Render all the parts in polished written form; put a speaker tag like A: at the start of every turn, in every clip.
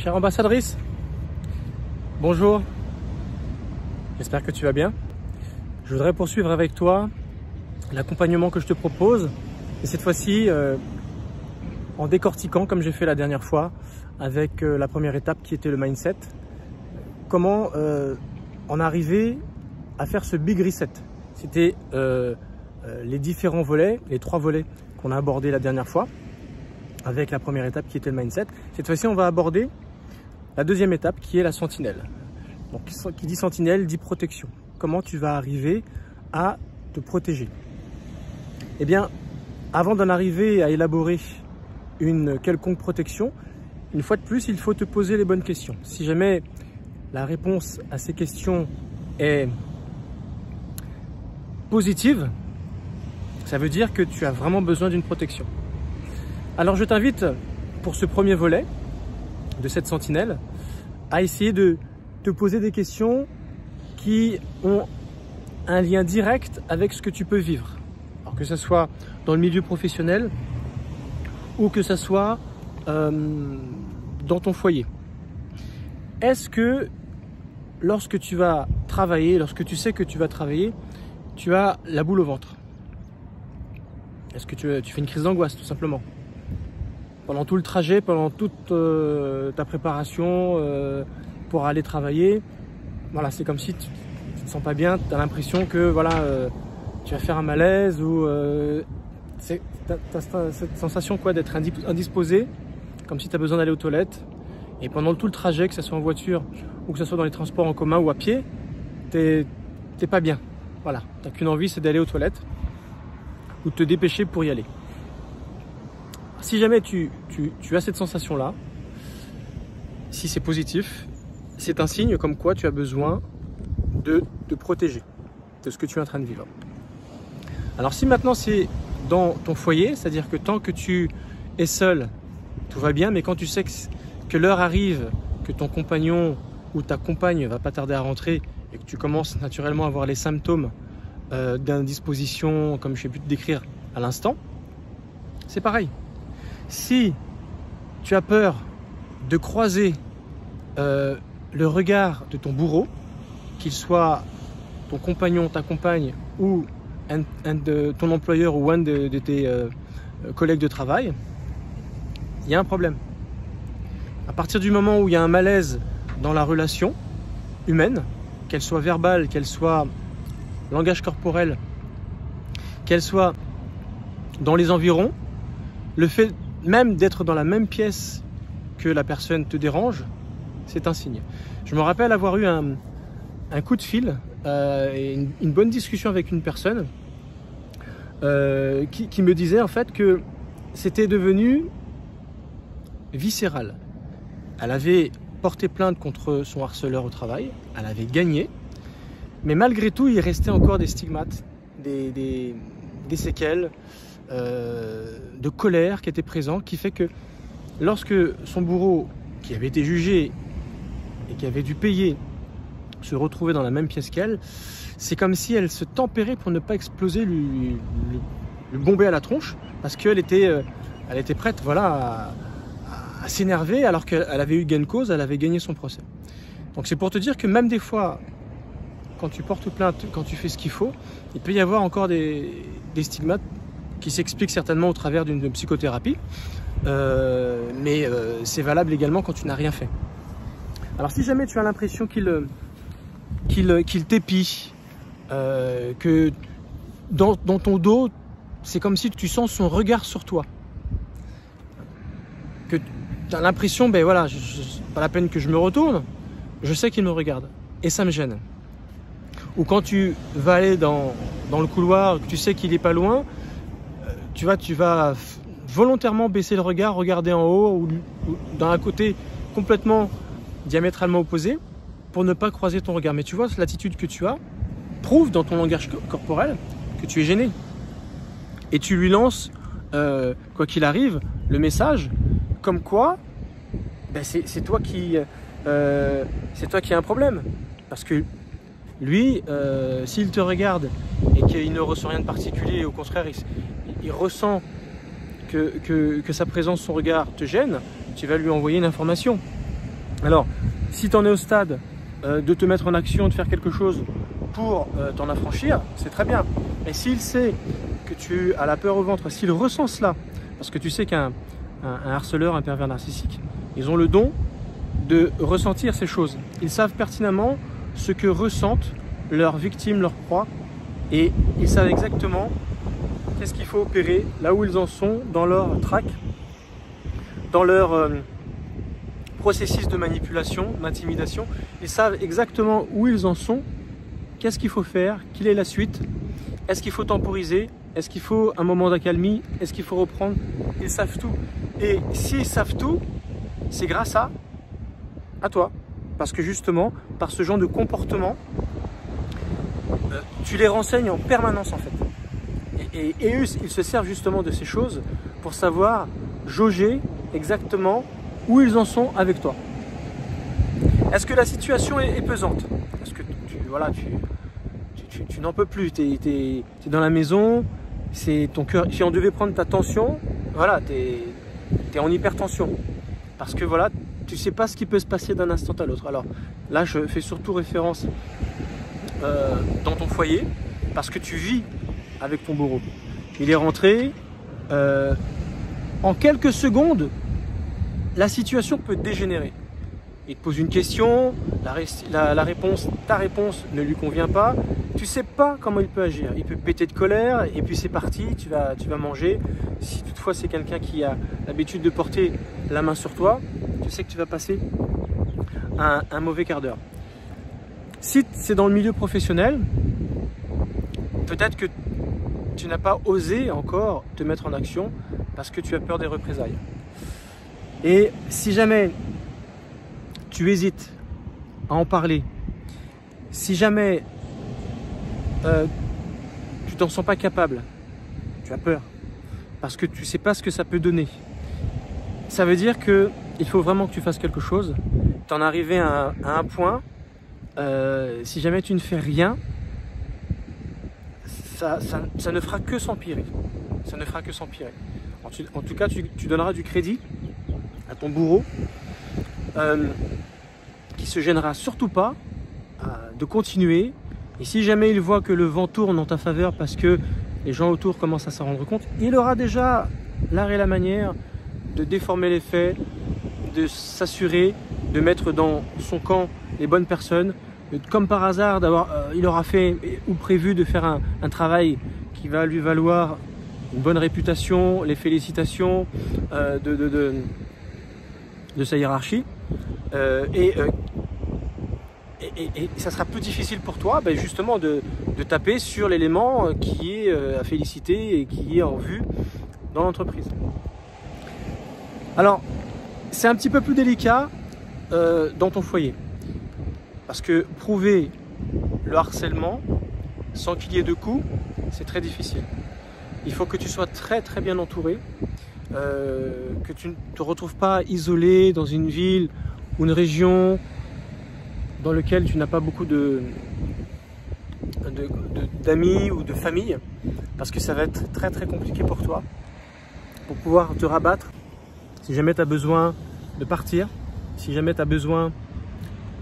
A: Chère ambassadrice, bonjour, j'espère que tu vas bien. Je voudrais poursuivre avec toi l'accompagnement que je te propose, et cette fois-ci en décortiquant comme j'ai fait la dernière fois avec la première étape qui était le mindset. Comment en arriver à faire ce big reset. C'était les différents volets, les 3 volets qu'on a abordés la dernière fois avec la première étape qui était le mindset. Cette fois-ci, on va aborder la deuxième étape qui est la sentinelle. Donc, qui dit sentinelle dit protection. Comment tu vas arriver à te protéger? Eh bien, avant d'en arriver à élaborer une quelconque protection, une fois de plus, il faut te poser les bonnes questions. Si jamais la réponse à ces questions est positive, ça veut dire que tu as vraiment besoin d'une protection. Alors je t'invite pour ce premier volet de cette sentinelle à essayer de te poser des questions qui ont un lien direct avec ce que tu peux vivre. Alors que ce soit dans le milieu professionnel ou que ce soit dans ton foyer. Est-ce que lorsque tu vas travailler, lorsque tu sais que tu vas travailler, tu as la boule au ventre? Est-ce que tu fais une crise d'angoisse tout simplement? Pendant tout le trajet, pendant toute ta préparation pour aller travailler, voilà, c'est comme si tu ne te sens pas bien, tu as l'impression que voilà, tu vas faire un malaise ou tu as cette sensation quoi, d'être indisposé, comme si tu as besoin d'aller aux toilettes. Et pendant tout le trajet, que ce soit en voiture ou que ce soit dans les transports en commun ou à pied, t'es pas bien. Voilà, tu n'as qu'une envie, c'est d'aller aux toilettes ou de te dépêcher pour y aller. Si jamais tu as cette sensation-là, si c'est positif, c'est un signe comme quoi tu as besoin de te protéger de ce que tu es en train de vivre. Alors si maintenant c'est dans ton foyer, c'est-à-dire que tant que tu es seul, tout va bien, mais quand tu sais que l'heure arrive, que ton compagnon ou ta compagne va pas tarder à rentrer et que tu commences naturellement à avoir les symptômes d'indisposition, comme je vais pu te décrire à l'instant, c'est pareil. Si tu as peur de croiser le regard de ton bourreau, qu'il soit ton compagnon, ta compagne ou un de ton employeur ou un de tes collègues de travail, il y a un problème. À partir du moment où il y a un malaise dans la relation humaine, qu'elle soit verbale, qu'elle soit langage corporel, qu'elle soit dans les environs, le fait même d'être dans la même pièce que la personne te dérange, c'est un signe. Je me rappelle avoir eu un coup de fil et une bonne discussion avec une personne qui me disait en fait que c'était devenu viscéral. Elle avait porté plainte contre son harceleur au travail, elle avait gagné, mais malgré tout, il restait encore des stigmates, des séquelles, de colère qui étaient présents, qui fait que lorsque son bourreau, qui avait été jugé et qui avait dû payer, se retrouvait dans la même pièce qu'elle, c'est comme si elle se tempérait pour ne pas exploser, lui bomber à la tronche, parce qu'elle était prête, voilà, à s'énerver alors qu'elle avait eu gain de cause, elle avait gagné son procès. Donc c'est pour te dire que même des fois, quand tu portes plainte, quand tu fais ce qu'il faut, il peut y avoir encore des stigmates qui s'expliquent certainement au travers d'une psychothérapie, mais c'est valable également quand tu n'as rien fait. Alors si jamais tu as l'impression qu'il t'épie, que dans ton dos, c'est comme si tu sens son regard sur toi, que tu as l'impression, ben voilà, pas la peine que je me retourne, je sais qu'il me regarde et ça me gêne. Ou quand tu vas aller dans le couloir, que tu sais qu'il n'est pas loin, tu vas volontairement baisser le regard, regarder en haut ou dans un côté complètement diamétralement opposé pour ne pas croiser ton regard. Mais tu vois, l'attitude que tu as prouve dans ton langage corporel que tu es gêné. Et tu lui lances, quoi qu'il arrive, le message comme quoi ben c'est toi qui as un problème. Parce que lui, s'il te regarde et qu'il ne ressent rien de particulier, au contraire, il ressent que sa présence, son regard te gêne, tu vas lui envoyer une information. Alors, si tu en es au stade de te mettre en action, de faire quelque chose pour t'en affranchir, c'est très bien. Mais s'il sait que tu as la peur au ventre, s'il ressent cela, parce que tu sais qu'un harceleur, un pervers narcissique, ils ont le don de ressentir ces choses. Ils savent pertinemment ce que ressentent leurs victimes, leurs proies, et ils savent exactement qu'est-ce qu'il faut opérer, là où ils en sont dans leur traque, dans leur processus de manipulation, d'intimidation. Ils savent exactement où ils en sont, qu'est-ce qu'il faut faire, quelle est la suite, est-ce qu'il faut temporiser, est-ce qu'il faut un moment d'accalmie, est-ce qu'il faut reprendre. Ils savent tout. Et s'ils savent tout, c'est grâce à toi. Parce que justement, par ce genre de comportement, tu les renseignes en permanence en fait. Et eux, ils se servent justement de ces choses pour savoir jauger exactement où ils en sont avec toi. Est-ce que la situation est pesante? Est-ce que tu n'en peux plus, tu es dans la maison, c'est ton cœur, si on devait prendre ta tension, voilà, tu es en hypertension. Parce que voilà, tu ne sais pas ce qui peut se passer d'un instant à l'autre. Alors là, je fais surtout référence dans ton foyer, parce que tu vis avec ton bourreau. Il est rentré, en quelques secondes, la situation peut dégénérer. Il te pose une question, ta réponse ne lui convient pas, tu ne sais pas comment il peut agir. Il peut péter de colère et puis c'est parti, tu vas manger. Si toutefois c'est quelqu'un qui a l'habitude de porter la main sur toi, tu sais que tu vas passer un mauvais quart d'heure. Si c'est dans le milieu professionnel, peut-être que tu n'as pas osé encore te mettre en action parce que tu as peur des représailles. Et si jamais tu hésites à en parler, si jamais tu t'en sens pas capable, tu as peur, parce que tu sais pas ce que ça peut donner, ça veut dire que il faut vraiment que tu fasses quelque chose. Tu en es arrivé à un point, si jamais tu ne fais rien, ça ne fera que s'empirer. Ça ne fera que s'empirer. En tout cas, tu donneras du crédit à ton bourreau, qui se gênera surtout pas de continuer. Et si jamais il voit que le vent tourne en ta faveur parce que les gens autour commencent à s'en rendre compte, il aura déjà l'art et la manière de déformer les faits, de s'assurer de mettre dans son camp les bonnes personnes. Comme par hasard, il aura fait ou prévu de faire un travail qui va lui valoir une bonne réputation, les félicitations de sa hiérarchie. Et ça sera plus difficile pour toi justement de taper sur l'élément qui est à féliciter et qui est en vue dans l'entreprise. Alors, c'est un petit peu plus délicat dans ton foyer. Parce que prouver le harcèlement sans qu'il y ait de coups, c'est très difficile. Il faut que tu sois très très bien entouré, que tu ne te retrouves pas isolé dans une ville ou une région dans laquelle tu n'as pas beaucoup d'amis ou de famille, parce que ça va être très très compliqué pour toi, pour pouvoir te rabattre si jamais tu as besoin de partir, si jamais tu as besoin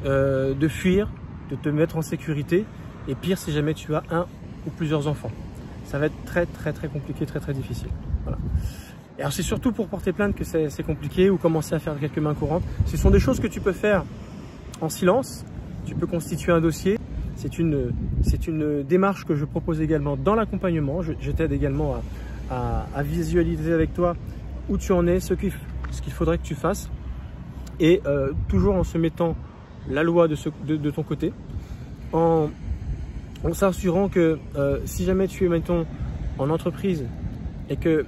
A: de fuir, de te mettre en sécurité, et pire si jamais tu as un ou plusieurs enfants. Ça va être très très très compliqué, très très difficile. Voilà. Et alors c'est surtout pour porter plainte que c'est compliqué, ou commencer à faire quelques mains courantes. Ce sont des choses que tu peux faire en silence. Tu peux constituer un dossier. C'est une démarche que je propose également dans l'accompagnement. Je t'aide également à visualiser avec toi où tu en es, ce qu'il faudrait que tu fasses, et toujours en se mettant la loi de ton côté, en s'assurant que si jamais tu es, mettons, en entreprise et que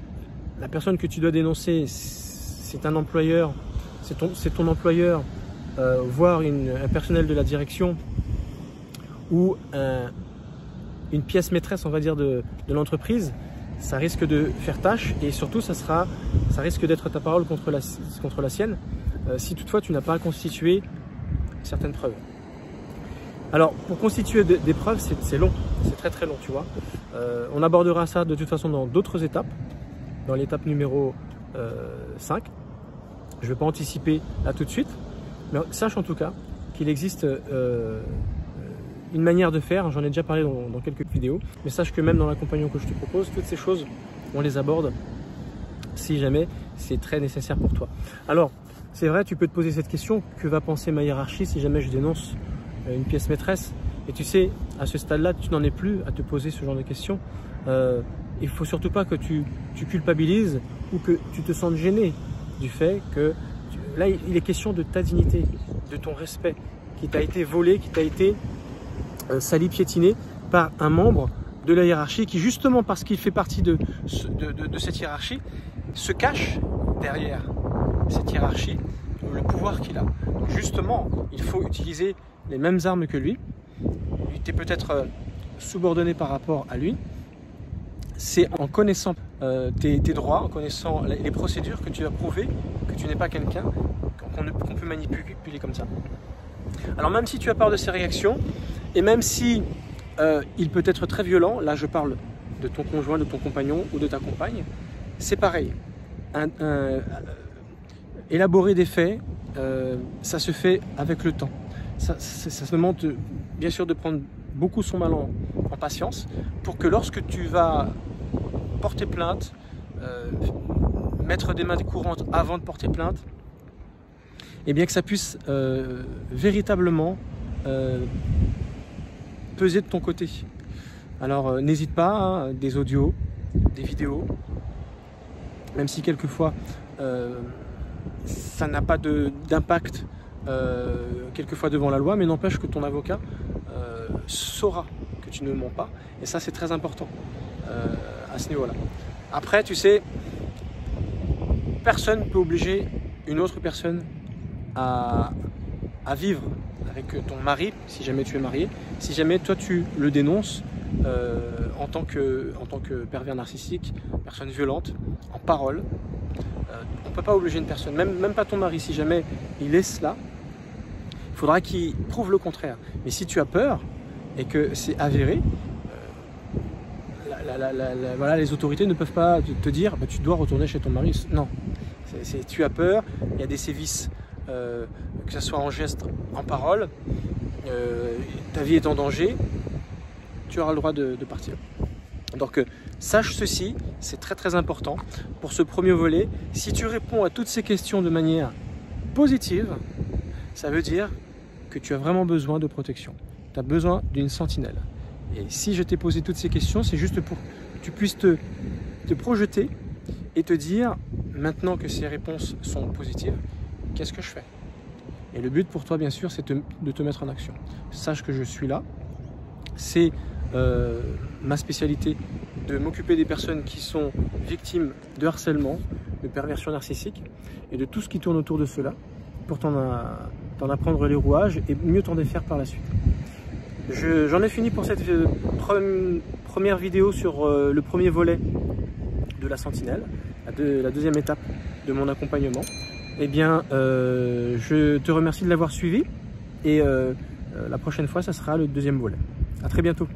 A: la personne que tu dois dénoncer, c'est un employeur, c'est ton employeur, voire un personnel de la direction, ou une pièce maîtresse, on va dire, de l'entreprise, ça risque de faire tâche, et surtout ça risque d'être ta parole contre la sienne, si toutefois tu n'as pas constitué certaines preuves. Alors pour constituer des preuves, c'est long, c'est très très long, tu vois. On abordera ça de toute façon dans d'autres étapes, dans l'étape numéro 5. Je ne vais pas anticiper là tout de suite, Mais sache en tout cas qu'il existe une manière de faire, j'en ai déjà parlé dans quelques vidéos, mais sache que même dans l'accompagnement que je te propose, toutes ces choses, on les aborde si jamais c'est très nécessaire pour toi. Alors, c'est vrai, tu peux te poser cette question, que va penser ma hiérarchie si jamais je dénonce une pièce maîtresse? Et tu sais, à ce stade-là, tu n'en es plus à te poser ce genre de questions. Il ne faut surtout pas que tu culpabilises ou que tu te sentes gêné du fait que, là, il est question de ta dignité, de ton respect, qui t'a été volé, qui t'a été sali, piétiné par un membre de la hiérarchie qui, justement parce qu'il fait partie de cette hiérarchie, se cache derrière cette hiérarchie, le pouvoir qu'il a. Donc justement, il faut utiliser les mêmes armes que lui. Tu es peut-être subordonné par rapport à lui. C'est en connaissant tes droits, en connaissant les procédures que tu vas prouver que tu n'es pas quelqu'un qu'on peut manipuler comme ça. Alors même si tu as peur de ces réactions, et même si il peut être très violent, là je parle de ton conjoint, de ton compagnon ou de ta compagne, c'est pareil. Élaborer des faits, ça se fait avec le temps. Ça se demande bien sûr de prendre beaucoup son mal en patience pour que lorsque tu vas porter plainte, mettre des mains courantes avant de porter plainte, et bien que ça puisse véritablement peser de ton côté. Alors n'hésite pas, hein, des audios, des vidéos, même si quelquefois ça n'a pas d'impact quelquefois devant la loi, mais n'empêche que ton avocat saura que tu ne mens pas, et ça c'est très important à ce niveau-là. Après, tu sais, personne ne peut obliger une autre personne à vivre avec ton mari, si jamais tu es marié, si jamais toi tu le dénonces en tant que pervers narcissique, personne violente, en parole. On ne peut pas obliger une personne, même pas ton mari, si jamais il est cela, il faudra qu'il prouve le contraire. Mais si tu as peur et que c'est avéré, voilà, les autorités ne peuvent pas te dire bah, tu dois retourner chez ton mari. Non, tu as peur, il y a des sévices, que ce soit en geste, en parole, ta vie est en danger, tu auras le droit de partir. Donc sache ceci, c'est très très important pour ce premier volet. Si tu réponds à toutes ces questions de manière positive, ça veut dire que tu as vraiment besoin de protection. Tu as besoin d'une sentinelle. Et si je t'ai posé toutes ces questions, c'est juste pour que tu puisses te projeter et te dire, maintenant que ces réponses sont positives, qu'est-ce que je fais? Et le but pour toi, bien sûr, c'est de te mettre en action. Sache que je suis là. C'est ma spécialité de m'occuper des personnes qui sont victimes de harcèlement, de perversion narcissique et de tout ce qui tourne autour de cela pour t'en apprendre les rouages et mieux t'en défaire par la suite. J'en ai fini pour cette première vidéo sur le premier volet de la sentinelle, la deuxième étape de mon accompagnement. Eh bien, je te remercie de l'avoir suivi et la prochaine fois, ça sera le deuxième volet. À très bientôt.